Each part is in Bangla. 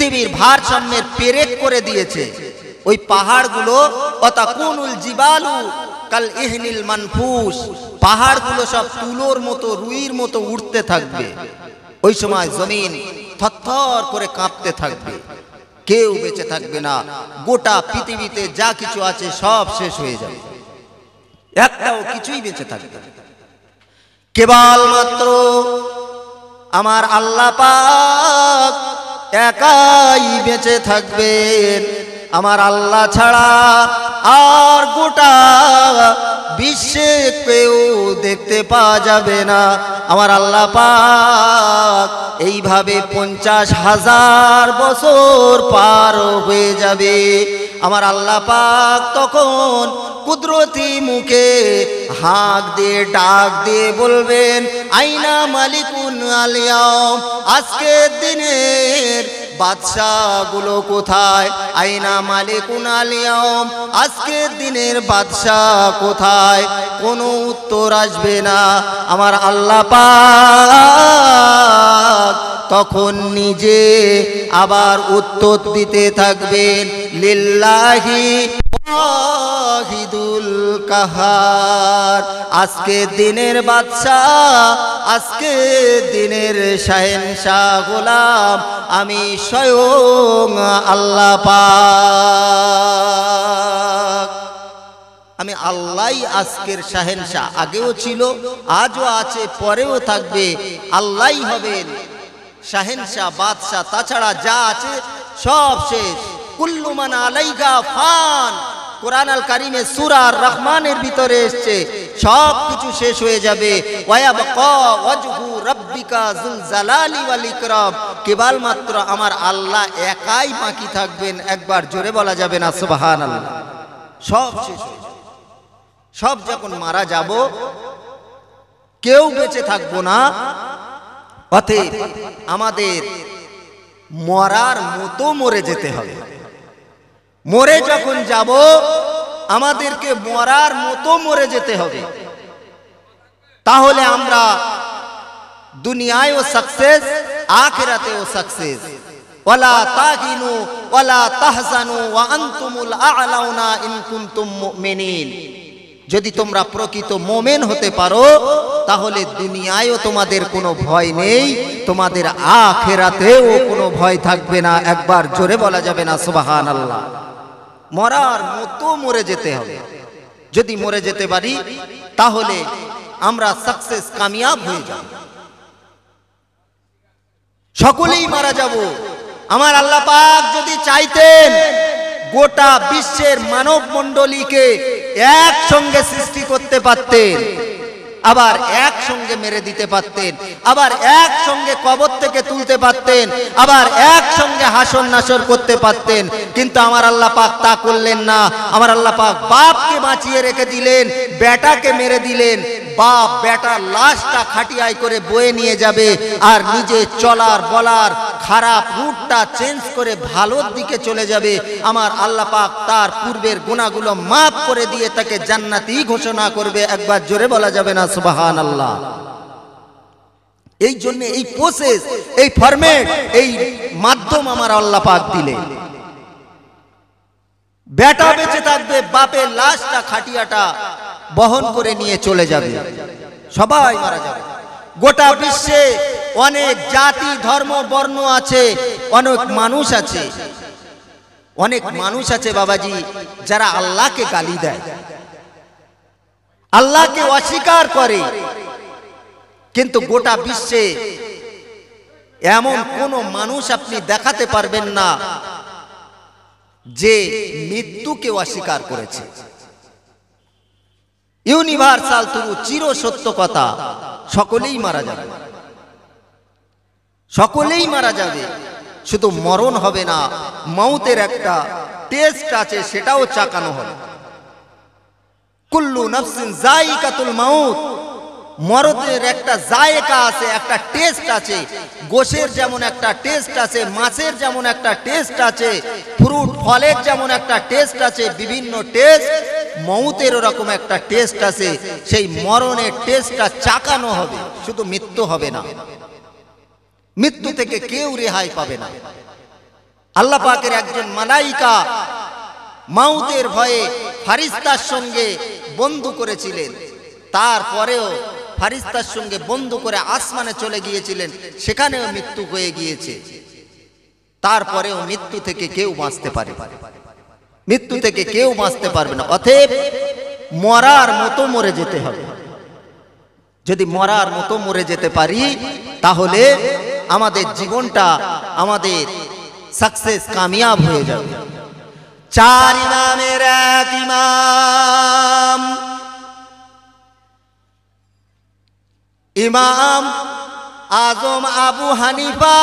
পৃথিবীর ভারসাম্যের পেরেক করে দিয়েছে। ওই পাহাড়গুলো অতাকুনুল জিবালু কাল ইহনিল মানফুস, পাহাড়গুলো সব তুলোর মতো রুইর মতো উঠতে থাকবে। ওই সময় জমিন থরথর করে কাঁপতে থাকবে, কেউ বেঁচে থাকবে না। গোটা পৃথিবীতে যা কিছু আছে সব শেষ হয়ে যাবে, একটাও কিছুই বেঁচে থাকবে না। কেবলমাত্র আমার আল্লাহ পাক একাই বেঁচে থাকবেন। আমার আল্লাহ ছাড়া আর গোটা বিশ্বে কেউ দেখতে পাওয়া যাবে না। আমার আল্লাহ পাক এইভাবে 50,000 বছর পার হয়ে যাবে। আমার আল্লাহ পাক তখন কুদরতি মুখে হাঁক দিয়ে ডাক দিয়ে বলবেন, আইনা মালিকুন আলিয়াম, আজকের দিনের বাদশাগুলো কোথায়? আইনা মালিকুন আলিয়াম, আজকের দিনের বাদশাহ কোথায়? কোনো উত্তর আসবে না। আমার আল্লাহ পাক তখন নিজে আবার উত্তর দিতে থাকবেন, লিল্লাহি ওয়াহিদুল কাহার, আজকের দিনের বাদশাহ, আজকের দিনের শাহেনশাহ গোলাম আমি স্বয়ং আল্লাহ পাক। আমি আল্লাহই আজকের শাহেনশাহ, আগেও ছিল, আজও আছে, পরেও থাকবে। আল্লাহই হবেন শাহেনশাহ, বাদশাহ। তাছাড়া যা আছে সব শেষ। কুল্লু মান আলাইহা ফান, কুরআন আল কারীমে সূরা রহমানের ভিতরে এসেছে, সব কিছু শেষ হয়ে যাবে। ওয়ায়াবকা ওয়াজহু রাব্বিকা যুল জালালি ওয়াল ইকরাম, কেবলমাত্র আমার আল্লাহ একাই বাকি থাকবেন। একবার জোরে বলা যাবে না সুবহানাল্লাহ? সব শেষ হয়ে যাবে। সব যখন মারা যাব, কেউ বেঁচে থাকবো না। অতএব আমাদের মরার মতো মরে যেতে হবে। মরে যখন যাব, আমাদেরকে মরার মতো মরে যেতে হবে। তাহলে আমরা দুনিয়ায়ও সাকসেস, আখিরাতেও সাকসেস। ওয়ালা তাহিনু ওয়ালা তাহজানু ওয়া আনতুমুল আ'লাউনা ইন কুনতুম মুমিনিন। যদি তোমরা প্রকৃত মুমিন হতে পারো, তাহলে দুনিয়ায়ও তোমাদের কোনো ভয় নেই, তোমাদের আখিরাতেও কোনো ভয় থাকবে না। একবার জোরে বলা যাবে না সুবহানাল্লাহ? মরার মতো মরে যেতে হবে। যদি মরে যেতে পারি, তাহলে আমরা সাকসেস, কামিয়াব হয়ে যাব। সকলেই মারা যাব। আমার আল্লাহ পাক যদি চাইতেন, গোটা বিশ্বের মানব মণ্ডলীকে একসঙ্গে সৃষ্টি করতে পারতেন, আবার একসঙ্গে মেরে দিতে পারতেন, আবার একসঙ্গে কবর থেকে তুলতে পারতেন, আবার একসঙ্গে হাসর নাসর করতে পারতেন। কিন্তু আমার আল্লাহ পাক তা করলেন না। আমার আল্লাহ পাক বাপকে বাঁচিয়ে রেখে দিলেন, বেটাকে মেরে দিলেন। বাপ বেটার লাশটা খাটিয়ায় করে বয়ে নিয়ে যাবে, আর নিজে চলার বলার খারাপ রুটটা চেঞ্জ করে ভালোর দিকে চলে যাবে। আমার আল্লাহ পাক তার পূর্বের গুনাহগুলো মাফ করে দিয়ে তাকে জান্নাতি ঘোষণা করবে। একবার জোরে বলা যাবে না সুবহানাল্লাহ? এই জন্য এই প্রসেস, এই ফরম্যাট, এই মাধ্যম আমার আল্লাহ পাক দিলেন। বেটা বেঁচে থাকবে, বাপের লাশটা খাটিয়াটা বহন করে নিয়ে চলে যাবে, সবাই মারা যাবে। গোটা বিশ্বে অনেক জাতি, ধর্ম, বর্ণ আছে, অনেক মানুষ আছে, অনেক মানুষ আছে বাবাজি, যারা আল্লাহকে গালি দেয়, আল্লাহকে অস্বীকার করে। কিন্তু গোটা বিশ্বে এমন কোন মানুষ আপনি দেখাতে পারবেন না যে মৃত্যুকে অস্বীকার করেছে। ইউনিভার্সাল ট্রুথ, চির সত্য কথা, সকলেই মারা যাবে, সকলেই মারা যাবে। শুধু মরণ হবে না, মৌতের একটা টেস্ট আছে, সেটাও চাকানো হবে। কুল্লু নাফসিন যায়িকাতুল মাউত, মরণের একটা জায়গা আছে, একটা টেস্ট আছে। গোশের যেমন একটা টেস্ট আছে, মাছের যেমন একটা টেস্ট আছে, ফ্রুট ফলের যেমন একটা টেস্ট আছে, বিভিন্ন টেস্ট, মৌতের ওরকম একটা টেস্ট আছে। সেই মরণের টেস্টটা চাকানো হবে, শুধু মৃত্যু হবে না। মৃত্যু থেকে কেউ রেহাই পাবে না। আল্লাহ পাকের একজন মালাইকা মাউতের ভয়ে ফারিস্তার সঙ্গে বন্ধু করেছিলেন, তারপরেও ফারিস্তার সঙ্গে বন্ধু করে আসমানে চলে গিয়েছিলেন, সেখানেও মৃত্যু হয়ে গিয়েছে। তারপরেও মৃত্যু থেকে কেউ বাঁচতে পারে, মৃত্যু থেকে কেউ বাঁচতে পারবে না। অতএব মরার মতো মরে যেতে হবে। যদি মরার মতো মরে যেতে পারি তাহলে আমাদের জীবনটা আমাদের সাকসেস কামিয়াব হয়ে যাবে। চার ইমামের এক ইমাম, ইমাম আজম আবু হানিফা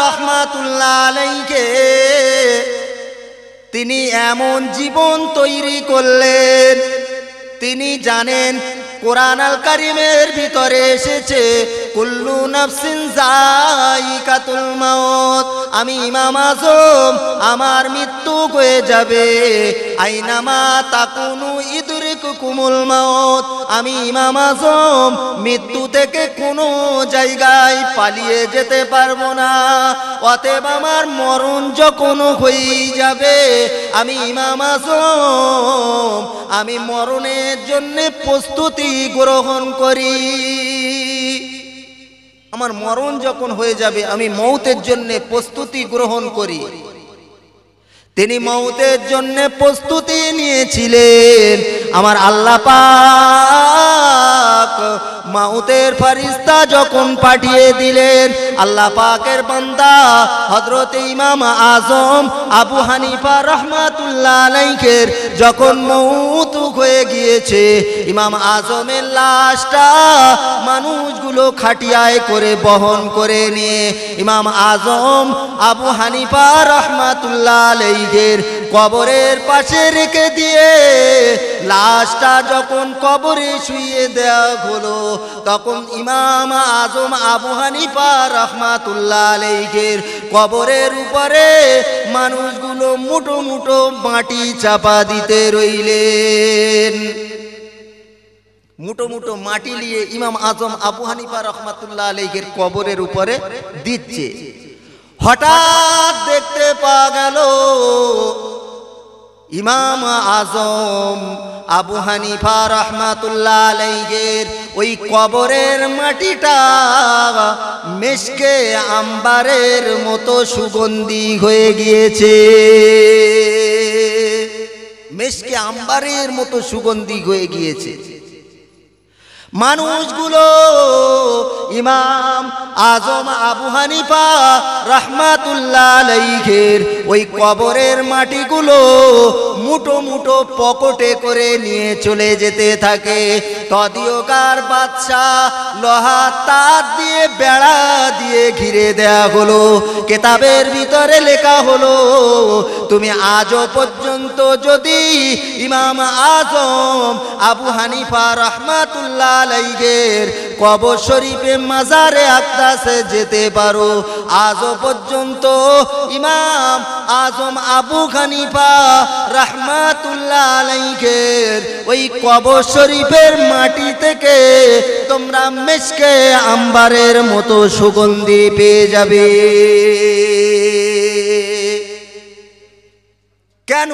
রহমাতুল্লাহ আলাইহি, তিনি এমন জীবন তৈরি করলেন, তিনি জানেন কোরআন আল কারিমের ভিতরে এসেছে কুল্লু নাফসিন যায়িকাতুল মাউত, আমি ইমাম আজম আমার মৃত্যু হয়ে যাবে, আইনামা তাকুনু ইদরিকুকুমুল মাউত, আমি ইমাম আজম মৃত্যু থেকে কোনো জায়গায় পালিয়ে যেতে পারবো না। অতএব আমার মরণ যখন হয়ে যাবে, আমি ইমাম আজম আমি মরণের জন্য প্রস্তুতি গ্রহণ করি। আমার মরণ যখন হয়ে যাবে আমি মৌতের জন্য প্রস্তুতি গ্রহণ করি। তিনি মৌতের জন্য প্রস্তুতি নিয়েছিলেন। আমার আল্লাহ পাক মৌতের ফেরেশতা যখন পাঠিয়ে দিলেন, আল্লাহ পাকের বান্দা হযরত ইমাম আজম আবু হানিফা রহমাতুল্লাহ আলাইহি যখন মৌত হয়ে গিয়েছে, ইমাম আজমের লাশটা মানুষগুলো খাটিয়ায় করে বহন করে নিয়ে ইমাম আজম আবু হানিফা রহমাতুল্লাহ আলাইহি কবরের পাশে রেখে দিয়ে লাশটা যখন কবরে শুইয়ে দেওয়া হলো, তখন ইমাম আজম আবু হানিফা রহমাতুল্লাহ আলাইহি কবরের উপরে মানুষগুলো মুঠো মুঠো মাটি চাপা দিতে রইলেন। মুঠো মুঠো মাটি নিয়ে ইমাম আজম আবু হানিফা রহমাতুল্লাহ আলাইহির কবরের উপরে দিচ্ছে। হঠাৎ দেখতে পাওয়া গেল ইমাম আজম আবু হানিফা রহমাতুল্লাহ আলাইহির ওই কবরের মাটিটা মেশকে আম্বারের মতো সুগন্ধি হয়ে গিয়েছে, মেশকে আম্বারের মতো সুগন্ধি হয়ে গিয়েছে। মানুষগুলো ইমাম আজম আবু হানিফা রহমাতুল্লাহ আলাইহির ওই কবরের মাটিগুলো মুঠো মুঠো পকেটে করে নিয়ে চলে যেতে থাকে। তদিওকার বাদশাহ লোহার তার দিয়ে বেড়া দিয়ে ঘিরে দেয়া হলো। কিতাবের ভিতরে লেখা হলো, তুমি আজও পর্যন্ত যদি ইমাম আজম আবু হানিফা রহমাতুল্লাহ আলাইহির কবর শরীফে মাজারে আকদাসে যেতে পারো, আজও পর্যন্ত ইমাম আজম আবু হানিফা রহমাতুল্লাহ আলাইহির ওই কবর শরীফের মাটি থেকে তোমরা মেশকে আম্বারের মতো সুগন্ধি পেয়ে যাবে। কেন?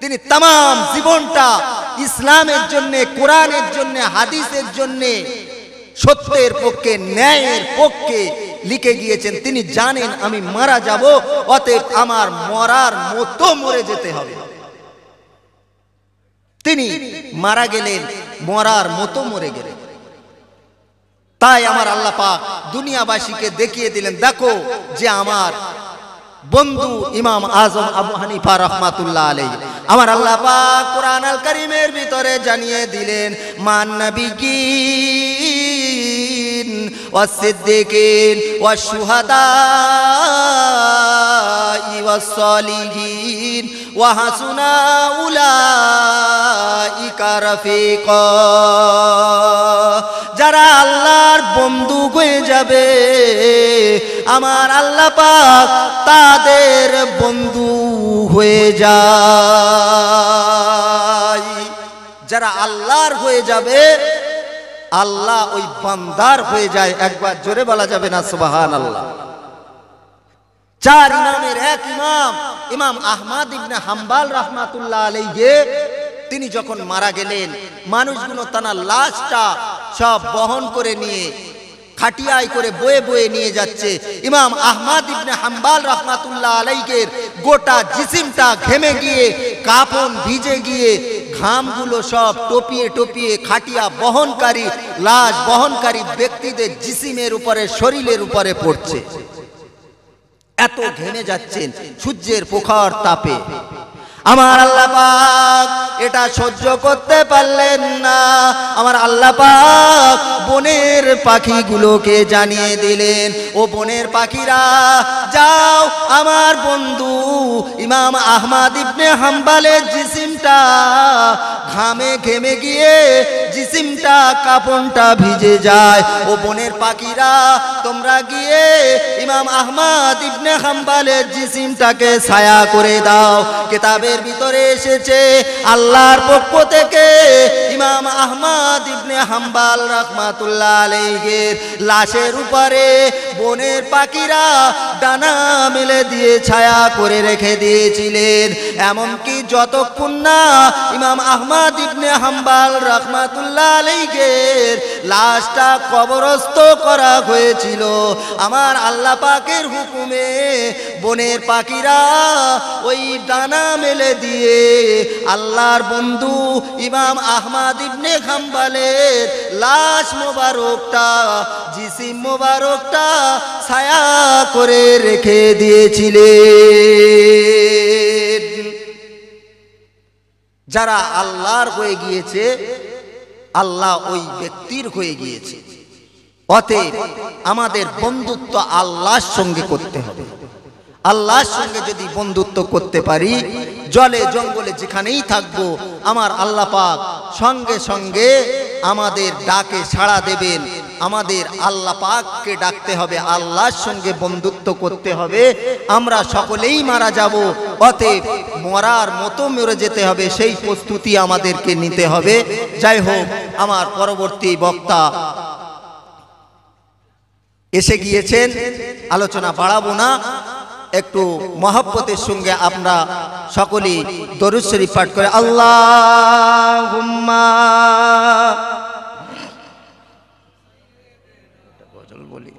তিনি तमाम জীবনটা ইসলামের জন্য, কোরআনের জন্য, হাদিসের জন্য, সত্যের পক্ষে, ন্যায়ের পক্ষে লিখে গিয়েছেন। তিনি জানেন আমি মারা যাব, অতএব আমার মরার মতো মরে যেতে হবে। তিনি মারা গেলেন, মরার মতো মরে গেলেন। তাই আমার আল্লাহ পাক দুনিয়াবাসীকে দেখিয়ে দিলেন, দেখো যে আমার বন্ধু ইমাম আজম আবু হানিফা রহমাতুল্লাহ আলাইহি। আমার আল্লাহ পাক কোরআন আল কারীমের ভিতরে জানিয়ে দিলেন, মান নাবিয়িন ওয়াস সিদ্দিকিন ওয়াস শুহাদা ওয়াস সালিহিন ওয়া হাসুনা উলাইকা রাফিকা। যারা আল্লাহর বন্ধু হয়ে যাবে, আমার আল্লাহ পাক তাদের বন্ধু হয়ে যায়। যারা আল্লাহর হয়ে যাবে, আল্লাহ ওই বান্দার হয়ে যায়। একবার জোরে বলা যাবে না সুবহানাল্লাহ? চার ইমামের এক ইমাম ইমাম আহমদ ইবনে হাম্বল রাহমাতুল্লাহ আলাইহি, তিনি যখন মারা গেলেন, মানুষগুলো তার লাশটা সব বহন করে নিয়ে খাটিয়ায় করে বয়ে বয়ে নিয়ে যাচ্ছে। ইমাম আহমদ ইবনে হাম্বল রাহমাতুল্লাহ আলাইহির গোটা জিসিমটা ঘেমে গিয়ে, কাফন ভিজে গিয়ে, ঘামগুলো সব টপিয়ে টপিয়ে খাটিয়া বহনকারী, লাশ বহনকারী ব্যক্তিদের জিসিমের উপরে, শরীরের উপরে পড়ছে। এত ঘেমে যাচ্ছেন সূর্যের প্রখর তাপে। আমার আল্লাহ পাক এটা সহ্য করতে পারলেন না। আমার আল্লাহ পাক বনের পাখিগুলোকে জানিয়ে দিলেন, ও বনের পাখিরা যাও, আমার বন্ধু ইমাম আহমদ ইবনে হাম্বলের জিসিমটা ঘামে ঘেমে গিয়ে জিসিমটা, কাপড়টা ভিজে যায়। ও বনের পাখিরা তোমরা গিয়ে ইমাম আহমদ ইবনে হাম্বলের জিসিমটাকে ছায়া করে দাও। কিতাবের ভিতরে এসেছে আল্লাহর পক্ষ থেকে ইমাম আহমদ ইবনে হাম্বল রাহমাতুল্লাহ আলাইহির লাশের উপরে বনের পাখিরা ডানা মেলে দিয়ে ছায়া করে রেখে দিয়েছিলেন। এমনকি যতক্ষণ না ইমাম আহমদ ইবনে হাম্বল রাহমাতুল্লাহ আলাইহির লাশটা কবরস্থ করা হয়েছিল, আমার আল্লাহ পাকের হুকুমে বনের পাখিরা ওই ডানা মেলে দিয়ে আল্লাহর বন্ধু ইমাম আহমদ ইবনে হাম্বলের লাশ মোবারকটা, জিসিম মোবারকটা ছায়া করে রেখে দিয়েছিলেন। যারা আল্লাহর হয়ে গিয়েছে, আল্লাহ ওই ব্যক্তির হয়ে গিয়েছে। অতএব আমাদের বন্ধুত্ব আল্লাহর সঙ্গে করতে হবে। আল্লাহর সঙ্গে যদি বন্ধুত্ব করতে পারি, জলে জঙ্গলে যেখানেই থাকবো, আমার আল্লাহ পাক সঙ্গে সঙ্গে আমাদের ডাকে সাড়া দেবেন। আমাদের আল্লাহ পাককে ডাকতে হবে, আল্লাহর সঙ্গে বন্ধুত্ব করতে হবে। আমরা সকলেই মারা যাব, অতএব মরার মতো মরে যেতে হবে, সেই প্রস্তুতি আমাদেরকে নিতে হবে। যাই হোক, আমার পরবর্তী বক্তা এসে গিয়েছেন, আলোচনা বাড়াবো না, একটু মহব্বতের সঙ্গে আমরা সকলেই দরুদ শরীফ পাঠ করে আল্লাহুম্মা বলি।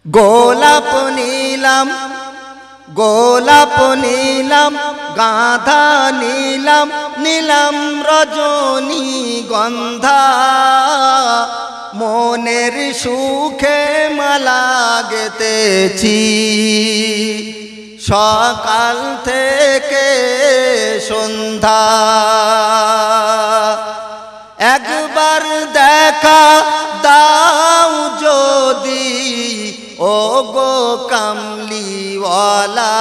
গোলাপ নীলাম, গোলাপ নীলাম, গাঁধা নীলাম, নীলাম রজনী গন্ধা, মনের সুখে মালা গেতেছি সকাল থেকে সন্ধ্যা। একবার দেখা দাও যদি ও গো কামলিওয়ালা,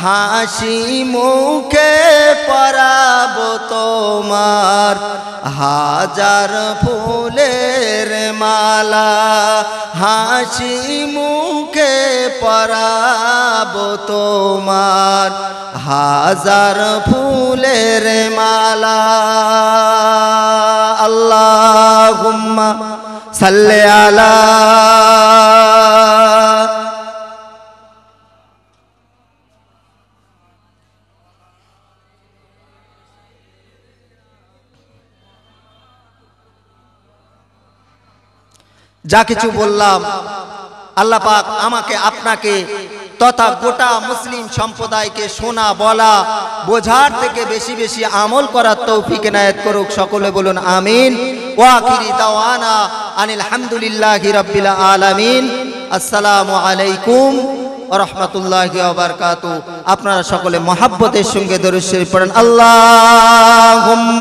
হাসি মুখে পরাবো তোমার হাজার ফুলের মালা, হাসি মুখে পরাবো তোমার হাজার ফুলের মালা। আল্লাহুম্মা সাল্লি আলা যা কিছু বললাম আল্লাহ পাক আমাকে আপনাকে তথা গোটা মুসলিম সম্প্রদায়কে শোনা বলা বোঝার থেকে বেশি বেশি আমল করার তৌফিক এনায়েত করুক। সকলে বলুন আমিন। ওয়া আখিরি দাওয়ানা আনিল হামদুলিল্লাহি রাব্বিল আলামিন। আসসালামু আলাইকুম ওয়া রাহমাতুল্লাহি ওয়া বারাকাতুহু। আপনারা সকলে মহব্বতের সঙ্গে দরুদ শরীফ পড়েন। আল্লাহুম্মা